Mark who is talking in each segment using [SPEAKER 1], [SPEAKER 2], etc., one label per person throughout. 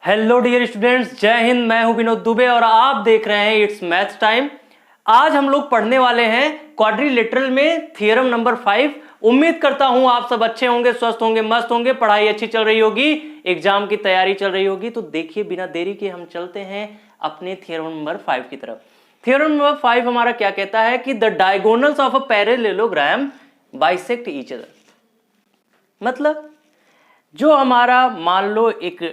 [SPEAKER 1] Hello dear students, जय हिंद। मैं हूं विनोद दुबे और आप देख रहे हैं इट्स मैथ्स टाइम। आज हम लोग पढ़ने वाले हैं क्वाड्रिलेटरल में थ्योरम नंबर 5। उम्मीद करता हूं आप सब अच्छे होंगे, स्वस्थ होंगे, मस्त होंगे, पढ़ाई अच्छी चल रही होगी, एग्जाम की तैयारी चल रही होगी। तो देखिए, बिना देरी के हम चलते हैं अपने थ्योरम नंबर 5 की तरफ। थ्योरम नंबर 5 हमारा क्या कहता है कि the diagonals of a parallelogram bisect each other. मतलब जो हमारा मान लो एक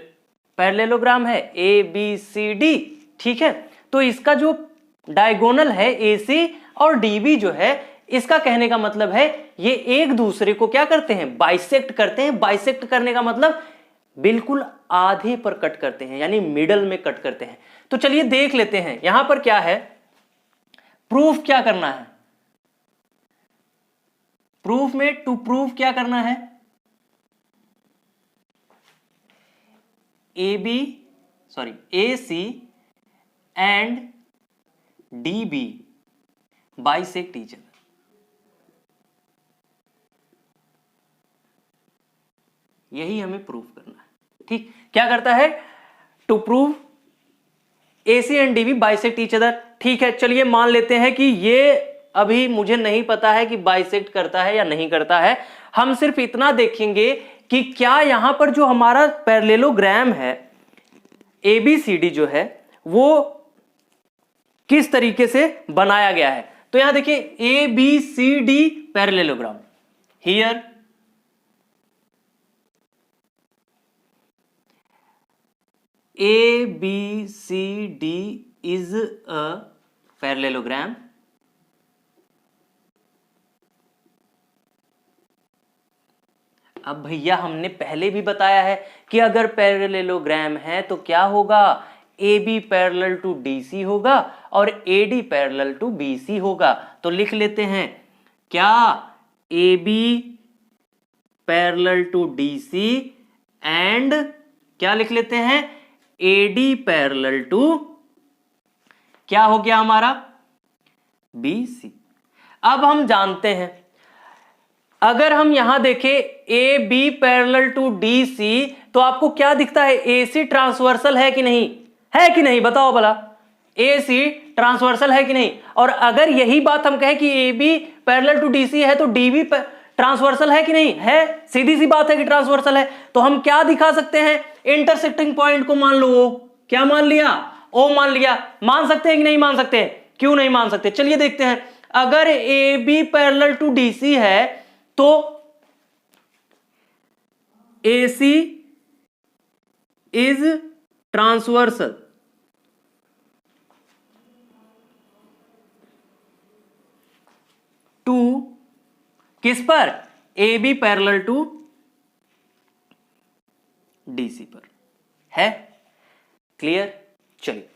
[SPEAKER 1] पैरेललोग्राम है ए बी सी डी, ठीक है, तो इसका जो डायगोनल है ए सी और डी बी जो है, इसका कहने का मतलब है ये एक दूसरे को क्या करते हैं, बाइसेक्ट करते हैं। बाइसेक्ट करने का मतलब बिल्कुल आधे पर कट करते हैं, यानी मिडल में कट करते हैं। तो चलिए देख लेते हैं यहां पर क्या है। प्रूफ क्या करना है, प्रूफ में टू प्रूफ क्या करना है, A C and D B bisect each other. यही हमें प्रूफ करना है। ठीक, क्या करता है, to prove A C and D B bisect each other. ठीक है, चलिए मान लेते हैं कि ये अभी मुझे नहीं पता है कि बाइसेक्ट करता है या नहीं करता है। हम सिर्फ इतना देखेंगे कि क्या यहां पर जो हमारा पैरेललोग्राम है ए बी सी डी जो है वो किस तरीके से बनाया गया है। तो यहां देखिए A B C D parallelogram, here A B C D is a parallelogram. अब भैया हमने पहले भी बताया है कि अगर पैरेललोग्राम है तो क्या होगा, A B parallel to D C होगा और A D parallel to B C होगा। तो लिख लेते हैं क्या, A B parallel to D C and क्या लिख लेते हैं, ए डी पैरेलल टू क्या हो गया हमारा, बी सी। अब हम जानते हैं, अगर हम यहां देखें A B parallel to D C तो आपको क्या दिखता है, ए सी ट्रांसवर्सल है कि नहीं, है कि नहीं, बताओ भला, ए सी ट्रांसवर्सल है कि नहीं। और अगर यही बात हम कहें कि A B parallel to D C है तो डी बी ट्रांसवर्सल है कि नहीं, है, सीधी सी बात है कि ट्रांसवर्सल है। तो हम क्या दिखा सकते हैं, इंटरसेक्टिंग पॉइंट को मान लो ओ, क्या मान लिया, ओ मान लिया। मान सकते हैं कि नहीं मान सकते, क्यों नहीं मान सकते, चलिए देखते हैं। अगर A B parallel to D C है तो A C is transversal to किस पर, A B parallel to D C पर, है, क्लियर। चलिए,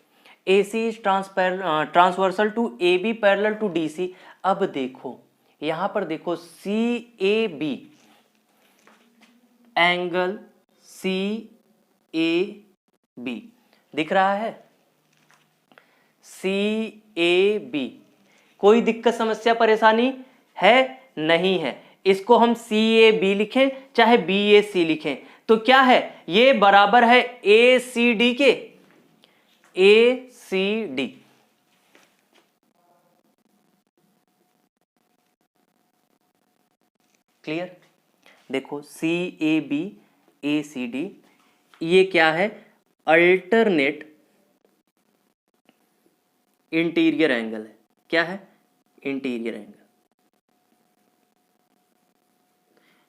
[SPEAKER 1] A C is transversal to A B parallel to D C. अब देखो यहां पर देखो, C A B, angle C A B दिख रहा है, सी ए बी। कोई दिक्कत समस्या परेशानी है, नहीं है। इसको हम सी ए बी लिखें चाहे बी ए सी लिखें तो क्या है, ये बराबर है ए सी डी के, ए सी डी। क्लियर, देखो C A B A C D, ये क्या है, अल्टरनेट इंटीरियर एंगल है। क्या है, इंटीरियर एंगल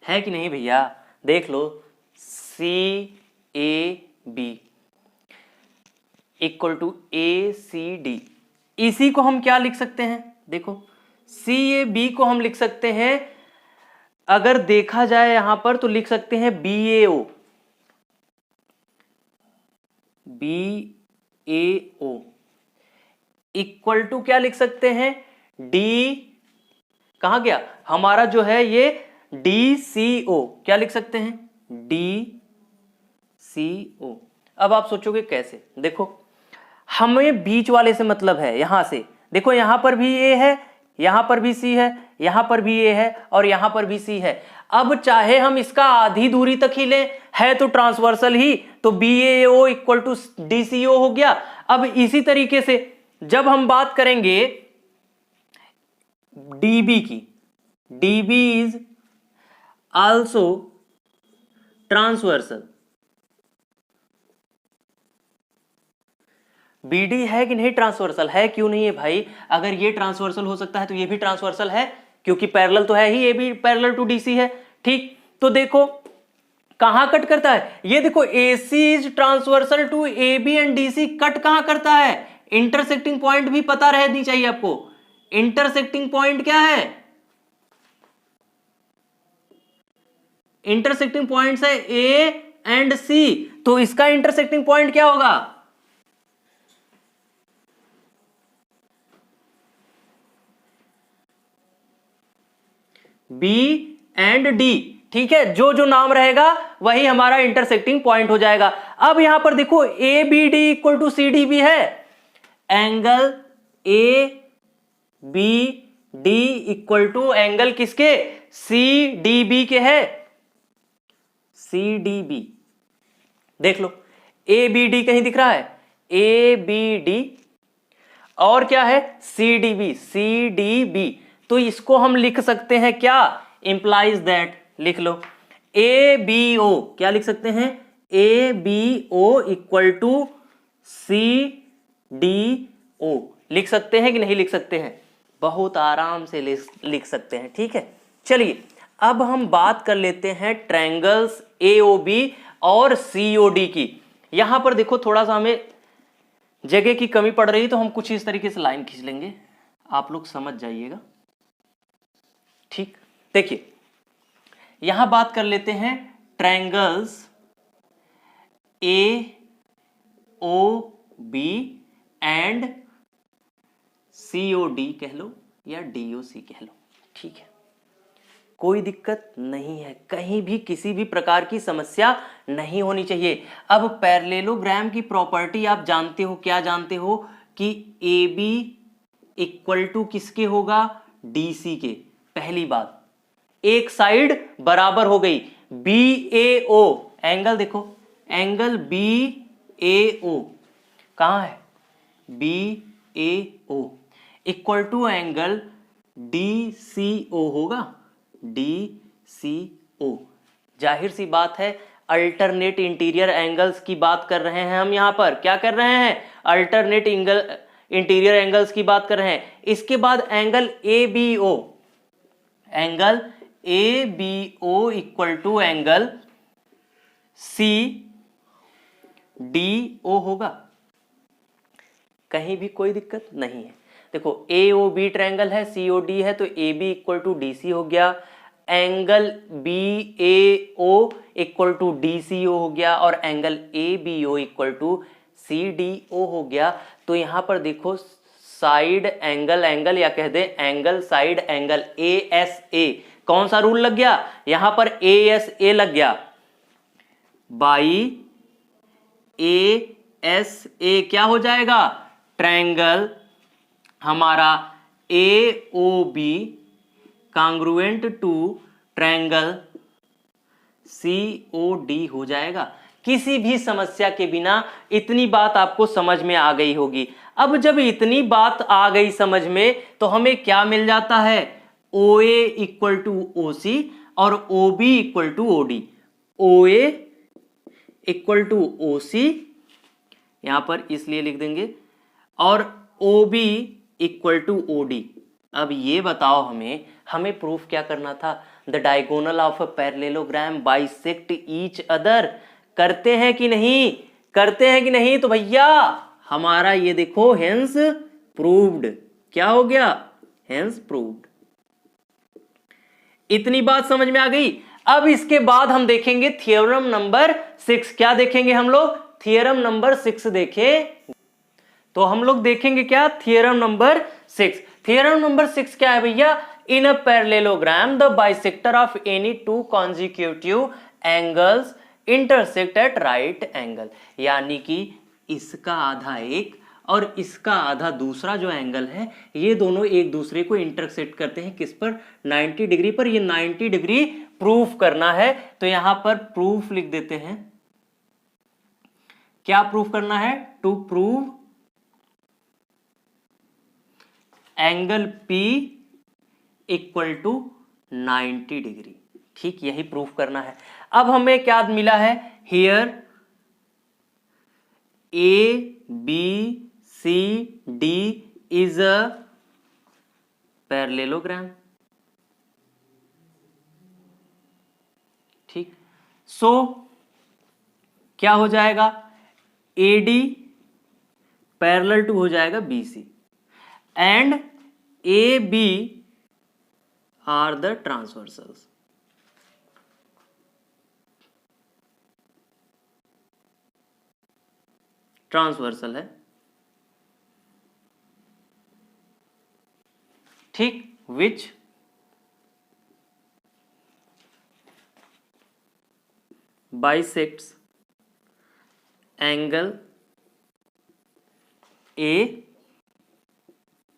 [SPEAKER 1] है कि नहीं भैया, देख लो, C A B equal to A C D. इसी को हम क्या लिख सकते हैं, देखो सी ए बी को हम लिख सकते हैं, अगर देखा जाए यहां पर तो लिख सकते हैं B A O, B A O equal to क्या लिख सकते हैं, डी, कहां गया हमारा जो है ये डी सी ओ, क्या लिख सकते हैं, डी सी ओ। अब आप सोचोगे कैसे, देखो हमें बीच वाले से मतलब है, यहां से देखो, यहां पर भी ए है, यहां पर भी सी है, यहां पर भी ए है और यहां पर भी सी है। अब चाहे हम इसका आधी दूरी तक ही लें, है तो ट्रांसवर्सल ही, तो BAO इक्वल टू DCO हो गया। अब इसी तरीके से जब हम बात करेंगे DB की, DB is also transversal. BD है कि नहीं ट्रांसवर्सल? है, क्यों नहीं है भाई? अगर ये ट्रांसवर्सल हो सकता है तो ये भी ट्रांसवर्सल है, क्योंकि पैरेलल तो है ही, AB पैरेलल टू DC है। ठीक, तो देखो कहां कट करता है, ये देखो AC is transversal to AB and DC। Cut कहां करता है? इंटरसेक्टिंग पॉइंट भी पता रहनी चाहिए आपको। इंटरसेक्टिंग पॉइंट क्या है? इंटरसेक्टिंग पॉइंट्स है A एंड C, तो इसका इंटरसेक्टिंग पॉइंट क्या होगा? B and D। ठीक है, जो जो नाम रहेगा वही हमारा इंटरसेक्टिंग पॉइंट हो जाएगा। अब यहां पर देखो ABD इक्वल टू CDB है, angle ABD equal to angle किसके? CDB के है, CDB। देख लो ABD कहीं दिख रहा है? ABD और क्या है? CDB। तो इसको हम लिख सकते हैं क्या? Implies that. लिख लो ABO, क्या लिख सकते हैं? ABO equal to CDO। लिख सकते हैं कि नहीं लिख सकते हैं? बहुत आराम से लिख सकते हैं। ठीक है, चलिए अब हम बात कर लेते हैं ट्रायंगल्स AOB और COD की। यहां पर देखो थोड़ा सा हमें जगह की कमी पड़ रही, तो हम कुछ इस तरीके से लाइन खींच लेंगे, आप लोग समझ जाइएगा। ठीक, देखिए यहां बात कर लेते हैं ट्रायंगल्स AOB एंड COD कह लो या DOC कह लो। ठीक है, कोई दिक्कत नहीं है, कहीं भी किसी भी प्रकार की समस्या नहीं होनी चाहिए। अब पैरेललोग्राम की प्रॉपर्टी आप जानते हो, क्या जानते हो? कि AB इक्वल टू किसके होगा? DC के। पहली बात, एक साइड बराबर हो गई। BAO एंगल देखो, एंगल BAO कहां है? BAO equal to angle DCO होगा, DCO। जाहिर सी बात है, अल्टरनेट इंटीरियर एंगल्स की बात कर रहे हैं हम। यहां पर क्या कर रहे हैं? अल्टरनेट इंटीरियर एंगल्स की बात कर रहे हैं। इसके बाद angle ABO, angle ABO equal to angle CDO होगा। कहीं भी कोई दिक्कत नहीं है। देखो AOB ट्रायंगल है, COD है, तो AB इक्वल टू DC हो गया, angle BAO equal to DCO हो गया और angle ABO equal to CDO हो गया। तो यहां पर देखो साइड एंगल या कह दे एंगल साइड एंगल ASA, कौन सा रूल लग गया? यहां पर ASA लग गया। बाई ASA क्या हो जाएगा? ट्रायंगल हमारा AOB congruent to triangle COD हो जाएगा। किसी भी समस्या के बिना इतनी बात आपको समझ में आ गई होगी। अब जब इतनी बात आ गई समझ में, तो हमें क्या मिल जाता है? OA इक्वल टू OC और OB equal to OD। OA equal to OC यहां पर इसलिए लिख देंगे, और OB इक्वल टू OD। अब ये बताओ हमें प्रूफ क्या करना था? The diagonal of a parallelogram bisect each other. करते हैं कि नहीं? करते हैं कि नहीं? तो भैया हमारा ये देखो हेंस प्रूव्ड। क्या हो गया? Hence proved. इतनी बात समझ में आ गई। अब इसके बाद हम देखेंगे थ्योरम नंबर 6। क्या देखेंगे हम लोग? थ्योरम नंबर 6 देखें। तो हम लोग देखेंगे क्या? Theorem number 6। थ्योरम नंबर 6 क्या है भैया? In a parallelogram the bisector of any two consecutive angles intersect at right angle. यानी कि इसका आधा एक और इसका आधा दूसरा जो एंगल है, ये दोनों एक दूसरे को इंटरसेक्ट करते हैं किस पर, 90 डिग्री पर। ये 90 डिग्री प्रूफ करना है, तो यहां पर प्रूफ लिख देते हैं। क्या प्रूफ करना है? To prove angle P equal to 90 degree. ठीक, यही प्रूफ करना है। अब हमें क्या मिला है? Here ABCD is a parallelogram. ठीक, सो क्या हो जाएगा? AD पैरेलल टू हो जाएगा BC and AB are the transversals. Transversal है। ठीक, which bisects angle A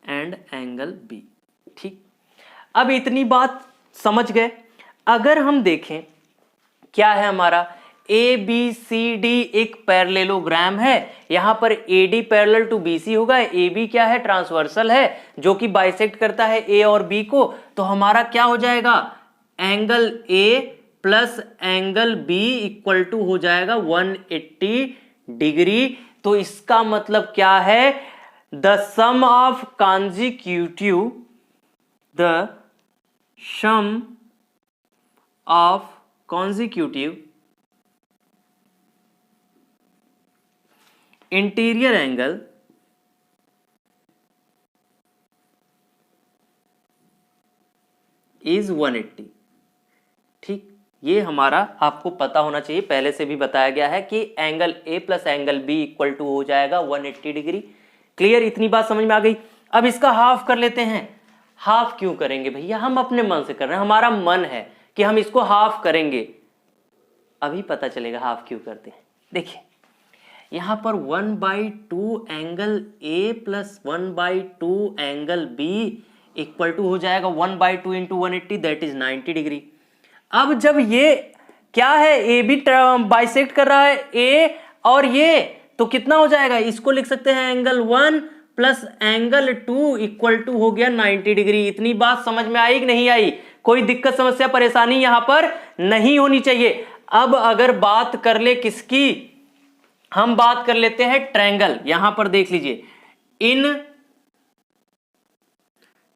[SPEAKER 1] and angle B। ठीक, अब इतनी बात समझ गए। अगर हम देखें क्या है हमारा, ABCD एक पैरेललोग्राम है, यहां पर AD पैरेलल टू BC होगा, AB क्या है? ट्रांसवर्सल है जो कि बाइसेक्ट करता है A और B को। तो हमारा क्या हो जाएगा? Angle A plus angle B equal to हो जाएगा 180 डिग्री। तो इसका मतलब क्या है? The sum of consecutive, the sum of consecutive interior angle is 180। ठीक, ये हमारा आपको पता होना चाहिए, पहले से भी बताया गया है कि angle A plus angle B equal to हो जाएगा 180 डिग्री। क्लियर, इतनी बात समझ में आ गई। अब इसका हाफ कर लेते हैं। हाफ क्यों करेंगे भैया? हम अपने मन से कर रहे हैं, हमारा मन है कि हम इसको हाफ करेंगे। अभी पता चलेगा हाफ क्यों करते हैं। देखिए यहां पर 1/2 angle A plus 1/2 angle B equal to हो जाएगा 1/2 इंटू 180 दैट इज 90 डिग्री। अब जब ये क्या है, AB बाइसेक्ट कर रहा है A और ये, तो कितना हो जाएगा? इसको लिख सकते हैं angle 1 plus angle 2 equal to हो गया 90 डिग्री। इतनी बात समझ में आई कि नहीं आई? कोई दिक्कत समस्या परेशानी यहां पर नहीं होनी चाहिए। अब अगर बात कर ले किसकी, हम बात कर लेते हैं ट्रायंगल। यहां पर देख लीजिए, इन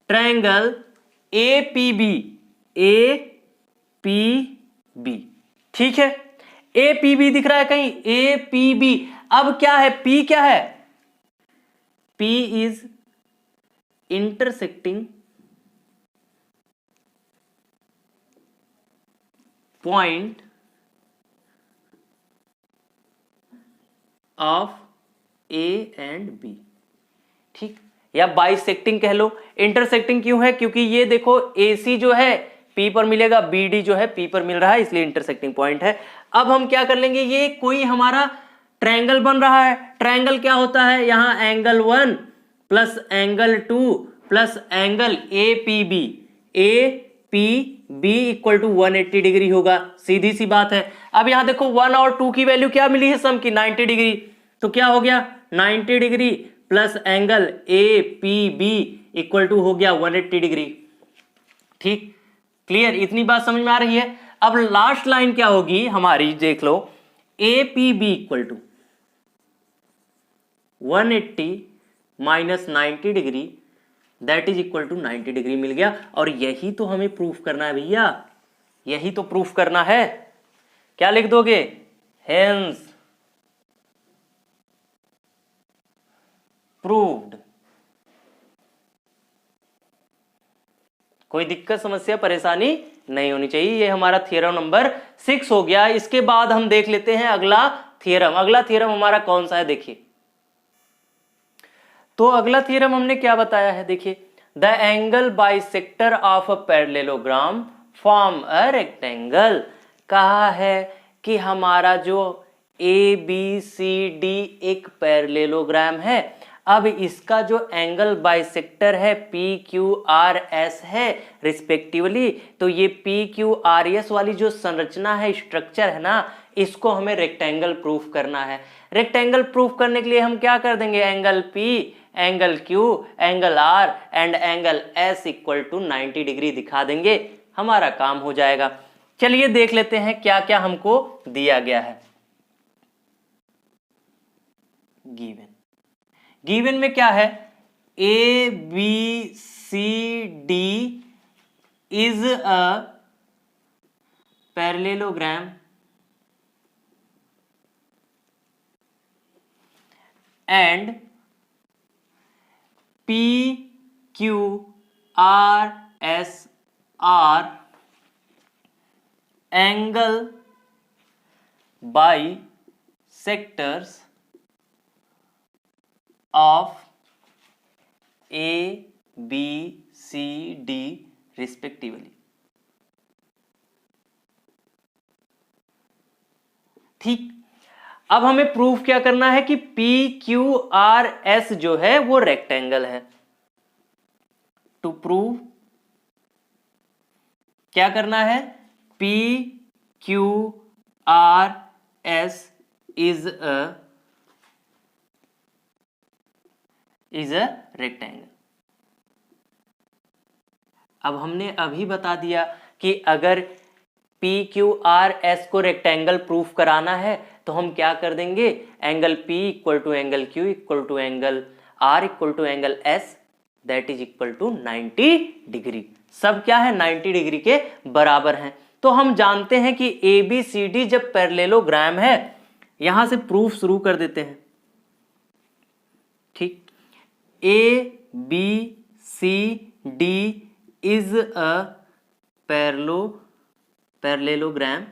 [SPEAKER 1] ट्रायंगल APB, APB, ठीक है, APB दिख रहा है कहीं? APB। अब क्या है? P क्या है? P is intersecting point of A and B। ठीक, या बाइसेक्टिंग कह लो। इंटरसेक्टिंग क्यों है? क्योंकि ये देखो AC जो है P पर मिलेगा, BD जो है P पर मिल रहा है, इसलिए इंटरसेक्टिंग पॉइंट है। अब हम क्या कर लेंगे, ये कोई हमारा ट्रायंगल बन रहा है। ट्रायंगल क्या होता है? यहां angle 1 plus angle 2 plus angle APB, APB equal to 180 degree होगा। सीधी सी बात है। अब यहां देखो 1 और 2 की वैल्यू क्या मिली है? सम की 90 डिग्री। तो क्या हो गया? 90 degree plus angle APB equal to हो गया 180 डिग्री। ठीक, क्लियर, इतनी बात समझ में आ रही है। अब लास्ट लाइन क्या होगी हमारी, देख लो, APB equal to 180 minus 90 degree that is equal to 90 degree मिल गया। और यही तो हमें प्रूफ करना है भैया, यही तो प्रूफ करना है। क्या लिख दोगे? Hence proved. कोई दिक्कत समस्या परेशानी नहीं होनी चाहिए। ये हमारा थ्योरम नंबर 6 हो गया। इसके बाद हम देख लेते हैं अगला थ्योरम। अगला थ्योरम हमारा कौन सा है? देखिए, तो अगला थ्योरम हमने क्या बताया है? देखिए, the angle bisector of a parallelogram form a rectangle. कहा है कि हमारा जो ABCD एक पैरेललोग्राम है। अब इसका जो एंगल बाइसेक्टर है PQRS है रिस्पेक्टिवली, तो ये PQRS वाली जो संरचना है, स्ट्रक्चर है ना, इसको हमें रेक्टेंगल प्रूफ करना है। रेक्टेंगल प्रूफ करने के लिए हम क्या कर देंगे, angle P, angle Q, angle R and angle S equal to 90 degree दिखा देंगे, हमारा काम हो जाएगा। चलिए देख लेते हैं क्या क्या हमको दिया गया है। गिवन में क्या है, ABCD is a parallelogram and PQRS are angle bisectors of ABCD respectively। ठीक, अब हमें प्रूफ क्या करना है कि PQRS जो है वो रेक्टेंगल है। टू प्रूव क्या करना है, PQRS इज अ रेक्टेंगल। अब हमने अभी बता दिया कि अगर PQRS को रेक्टेंगल प्रूफ कराना है तो हम क्या कर देंगे, angle P equal to angle Q equal to angle R equal to angle S that is equal to 90 degree. सब क्या है, 90 डिग्री के बराबर हैं। तो हम जानते हैं कि ABCD जब पैरेललोग्राम है, यहां से प्रूफ शुरू कर देते हैं। ठीक, ABCD इज अ पैरेललोग्राम,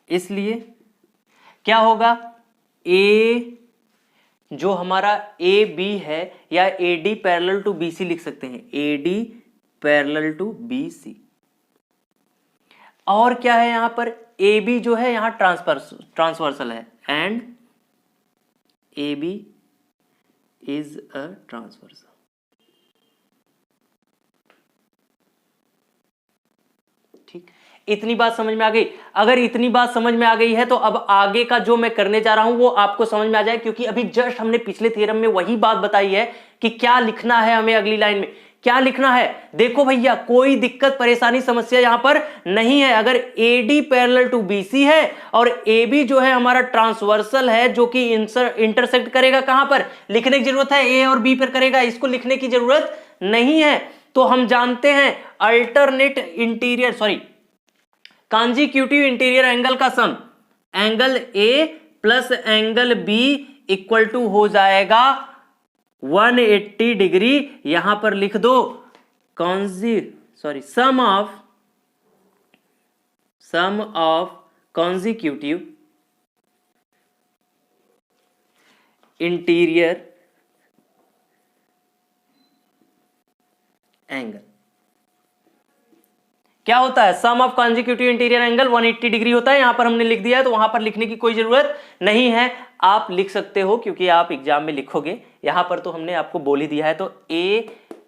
[SPEAKER 1] इसलिए क्या होगा, A जो हमारा AB है, या AD पैरेलल टू BC लिख सकते हैं, AD पैरेलल टू BC। और क्या है यहां पर, AB जो है यहां ट्रांसवर्सल है and AB is a transversal. ठीक, इतनी बात समझ में आ गई। अगर इतनी बात समझ में आ गई है तो अब आगे का जो मैं करने जा रहा हूं वो आपको समझ में आ जाए, क्योंकि अभी जस्ट हमने पिछले थ्योरम में वही बात बताई है कि क्या लिखना है हमें अगली लाइन में, क्या लिखना है। देखो भैया, कोई दिक्कत परेशानी समस्या यहां पर नहीं है। अगर AD पैरेलल टू BC है और AB जो है हमारा ट्रांसवर्सल है, जो कि इंटरसेक्ट करेगा कहां पर, लिखने की जरूरत है A और B पर करेगा, इसको लिखने की जरूरत नहीं है। तो हम जानते हैं alternate interior consecutive interior angle का sum, angle A plus angle B equal to हो जाएगा 180 डिग्री। यहां पर लिख दो sum of consecutive interior angle. क्या होता है, sum of consecutive interior angle 180 degree होता है। यहां पर हमने लिख दिया है तो वहां पर लिखने की कोई जरूरत नहीं है, आप लिख सकते हो क्योंकि आप एग्जाम में लिखोगे। यहां पर तो हमने आपको बोल ही दिया है। तो A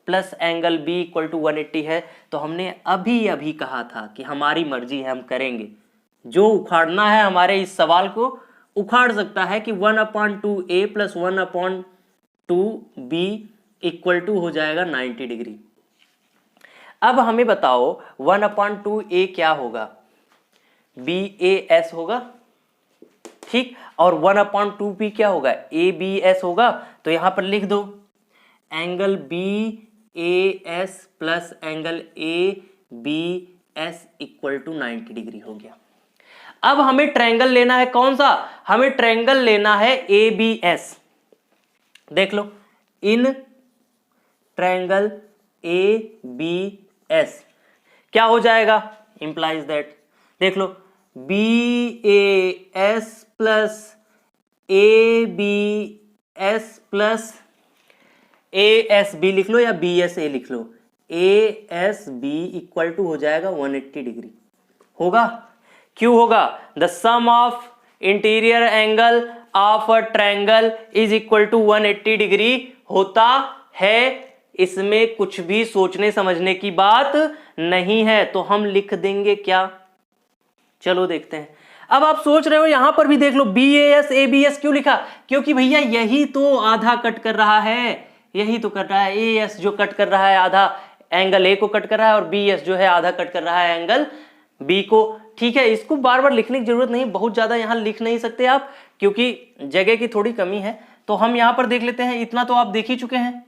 [SPEAKER 1] plus angle B equal to 180 है, तो हमने अभी कहा था कि हमारी मर्जी है, हम करेंगे। जो उखाड़ना है हमारे इस सवाल को उखाड़ सकता है कि 1/2A plus 1/2B equal to हो जाएगा 90 डिग्री। अब हमें बताओ 1/2A क्या होगा, BAS होगा, ठीक, और 1/2B क्या होगा, ABS होगा। तो यहां पर लिख दो angle BAS plus angle ABS equal to 90 degree हो गया। अब हमें ट्रायंगल लेना है, कौन सा, हमें ट्रायंगल लेना है ABS। देख लो, इन ट्रायंगल ABS क्या हो जाएगा, इंप्लाइज दैट, देख लो BAS plus ABS plus ASB लिख लो या BSA लिख लो, ASB इक्वल टू हो जाएगा 180 डिग्री। होगा, क्यों होगा, the sum of interior angle of a triangle is equal to 180 degree होता है। इसमें कुछ भी सोचने समझने की बात नहीं है, तो हम लिख देंगे क्या, चलो देखते हैं। अब आप सोच रहे हो यहां पर भी देख लो, BAS ABS क्यों लिखा, क्योंकि भैया यही तो आधा कट कर रहा है, यही तो कर रहा है। AS जो कट कर रहा है आधा एंगल A को कट कर रहा है, और BS जो है आधा कट कर रहा है एंगल B को। ठीक है, इसको बार बार लिखने की जरूरत नहीं, बहुत ज्यादा यहां लिख नहीं सकते आप क्योंकि जगह की थोड़ी कमी है। तो हम यहां पर देख लेते हैं, इतना तो आप देख ही चुके हैं।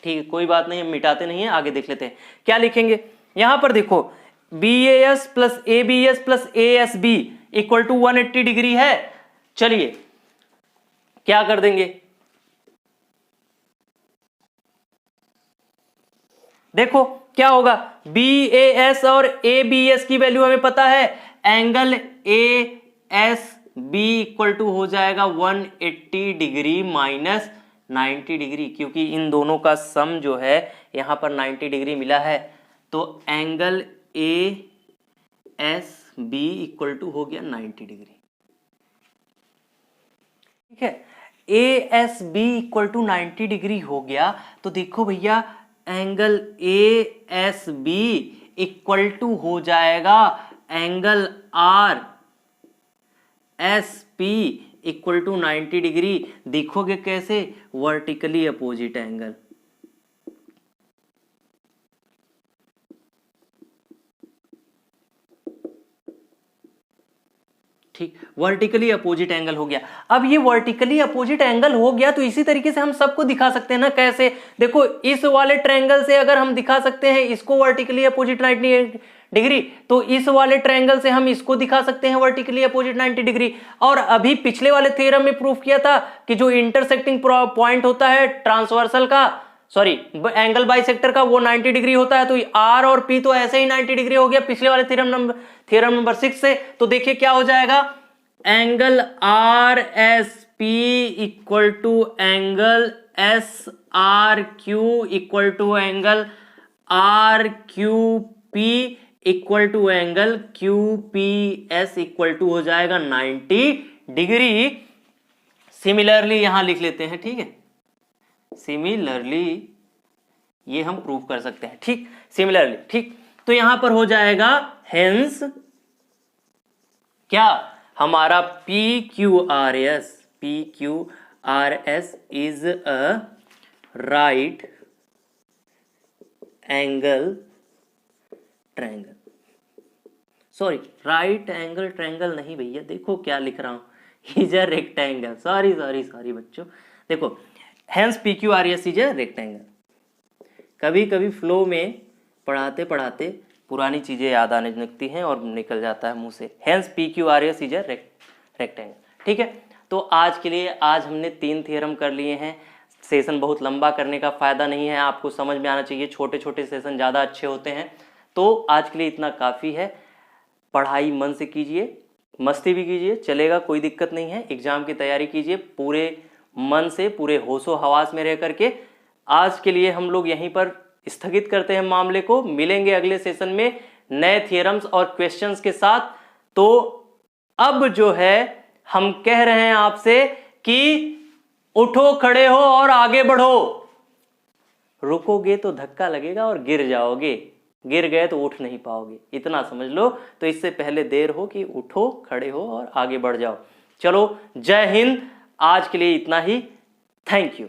[SPEAKER 1] ठीक है, कोई बात नहीं, हम मिटाते नहीं है, आगे देख लेते हैं क्या लिखेंगे। यहां पर देखो, BAS plus ABS plus ASB equal to 180 degree है। चलिए क्या कर देंगे, देखो क्या होगा, BAS और ABS की वैल्यू हमें पता है, एंगल ASB इक्वल टू हो जाएगा 180 डिग्री माइनस 90 डिग्री, क्योंकि इन दोनों का सम जो है यहां पर 90 डिग्री मिला है। तो एंगल ASB इक्वल टू हो गया 90 डिग्री। ठीक है, ASB इक्वल टू 90 डिग्री हो गया। तो देखो भैया, एंगल ASB इक्वल टू हो जाएगा angle RSP equal to 90 degree. देखोगे कैसे, वर्टिकली अपोजिट एंगल। ठीक, वर्टिकली अपोजिट एंगल हो गया। अब ये वर्टिकली अपोजिट एंगल हो गया तो इसी तरीके से हम सबको दिखा सकते हैं ना, कैसे, देखो इस वाले ट्रायंगल से अगर हम दिखा सकते हैं इसको वर्टिकली अपोजिट 90 डिग्री, तो इस वाले ट्रायंगल से हम इसको दिखा सकते हैं वर्टिकली अपोजिट 90 डिग्री। और अभी पिछले वाले थ्योरम में प्रूफ किया था कि जो इंटरसेक्टिंग पॉइंट होता है ट्रांसवर्सल का, सॉरी एंगल बाइसेक्टर का, वो 90 डिग्री होता है। तो R और P तो ऐसे ही 90 डिग्री हो गया पिछले वाले थ्योरम नंबर 6 से। तो देखिए क्या हो जाएगा, angle RSP equal to angle SRQ equal to angle RQP equal to angle QPS equal to हो जाएगा 90 डिग्री। सिमिलरली यहां लिख लेते हैं, ठीक है, सिमिलरली ये हम प्रूव कर सकते हैं। ठीक, सिमिलरली, ठीक, तो यहां पर हो जाएगा हेंस क्या, हमारा PQRS is a right angle triangle. Sorry, right angle triangle नहीं भैया, देखो क्या लिख रहा हूं, इज अ रेक्टेंगल। सॉरी बच्चों, देखो hence PQRS is a rectangle. कभी कभी फ्लो में पढ़ाते पढ़ाते पुरानी चीजें याद आने लगती हैं और निकल जाता है मुंह से। Hence PQRS is a rectangle. ठीक है, तो आज के लिए आज हमने 3 थ्योरम कर लिए हैं। सेशन बहुत लंबा करने का फायदा नहीं है, आपको समझ में आना चाहिए, छोटे छोटे सेशन ज़्यादा अच्छे होते हैं। तो आज के लिए इतना काफ़ी है। पढ़ाई मन से कीजिए, मस्ती भी कीजिए, चलेगा, कोई दिक्कत नहीं है। एग्जाम की तैयारी कीजिए पूरे मन से, पूरे होशो हवास में रह करके। आज के लिए हम लोग यहीं पर स्थगित करते हैं मामले को, मिलेंगे अगले सेशन में नए थ्योरम्स और क्वेश्चंस के साथ। तो अब जो है हम कह रहे हैं आपसे कि उठो, खड़े हो और आगे बढ़ो। रुकोगे तो धक्का लगेगा और गिर जाओगे, गिर गए तो उठ नहीं पाओगे, इतना समझ लो। तो इससे पहले देर हो कि उठो, खड़े हो और आगे बढ़ जाओ। चलो, जय हिंद। आज के लिए इतना ही, थैंक यू।